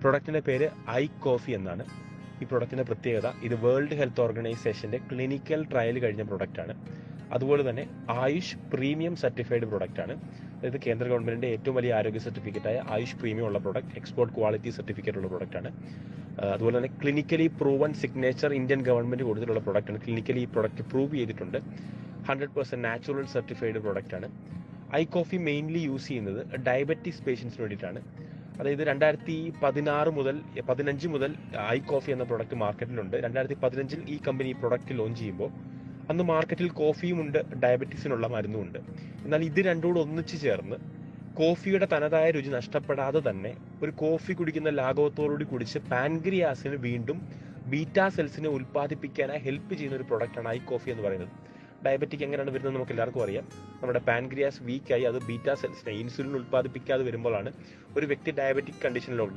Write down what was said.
പ്രൊഡക്റ്റിൻ്റെ പേര് I coffee എന്നാണ്. ഈ പ്രൊഡക്റ്റിൻ്റെ പ്രത്യേകത, ഇത് വേൾഡ് ഹെൽത്ത് ഓർഗനൈസേഷൻ്റെ ക്ലിനിക്കൽ ട്രയൽ കഴിഞ്ഞ പ്രൊഡക്റ്റാണ്. അതുപോലെ തന്നെ ആയുഷ് പ്രീമിയം സർട്ടിഫൈഡ് പ്രൊഡക്റ്റാണ്. അതായത് കേന്ദ്ര ഗവൺമെൻറ്റിൻ്റെ ഏറ്റവും വലിയ ആരോഗ്യ സർട്ടിഫിക്കറ്റായ ആയുഷ് പ്രീമിയം ഉള്ള പ്രൊഡക്റ്റ്, എക്സ്പോർട്ട് ക്വാളിറ്റി സർട്ടിഫിക്കറ്റ് ഉള്ള പ്രൊഡക്റ്റാണ്. അതുപോലെ തന്നെ clinically proven signature Indian government കൊടുത്തിട്ടുള്ള പ്രൊഡക്റ്റാണ്. ക്ലിനിക്കലി ഈ പ്രൊഡക്റ്റ് പ്രൂവ് ചെയ്തിട്ടുണ്ട്. 100% നാച്ചുറൽ സർട്ടിഫൈഡ് പ്രൊഡക്റ്റാണ്. ഐ കോഫി മെയിൻലി യൂസ് ചെയ്യുന്നത് ഡയബറ്റീസ് പേഷ്യൻസിന് വേണ്ടിയിട്ടാണ്. അതായത് 2015 മുതൽ ഐ കോഫി എന്ന പ്രൊഡക്റ്റ് മാർക്കറ്റിലുണ്ട്. 2015 ഈ കമ്പനി ഈ പ്രൊഡക്റ്റ് ലോഞ്ച് ചെയ്യുമ്പോൾ അന്ന് മാർക്കറ്റിൽ കോഫിയും ഉണ്ട്, ഡയബറ്റീസിനുള്ള മരുന്നും ഉണ്ട്. എന്നാൽ ഇത് രണ്ടും കൂടെ ഒന്നിച്ചു ചേർന്ന് കോഫിയുടെ തനതായ രുചി നഷ്ടപ്പെടാതെ തന്നെ ഒരു കോഫി കുടിക്കുന്ന ലാഘവത്തോടുകൂടി കുടിച്ച് പാൻക്രിയാസിന് വീണ്ടും ബീറ്റാ സെൽസിനെ ഉൽപ്പാദിപ്പിക്കാനായി ഹെൽപ്പ് ചെയ്യുന്ന ഒരു പ്രൊഡക്റ്റാണ് ഐ കോഫി എന്ന് പറയുന്നത്. ഡയബറ്റിക് എങ്ങനെയാണ് വരുന്നത് നമുക്ക് എല്ലാവർക്കും അറിയാം. നമ്മുടെ പാൻക്രിയാസ് വീക്കായി അത് ബീറ്റാ സെൽസിനെ, ഇൻസുലിൻ ഉൽപ്പാദിപ്പിക്കാതെ വരുമ്പോഴാണ് ഒരു വ്യക്തി ഡയബറ്റിക് കണ്ടീഷനിലോട്ട്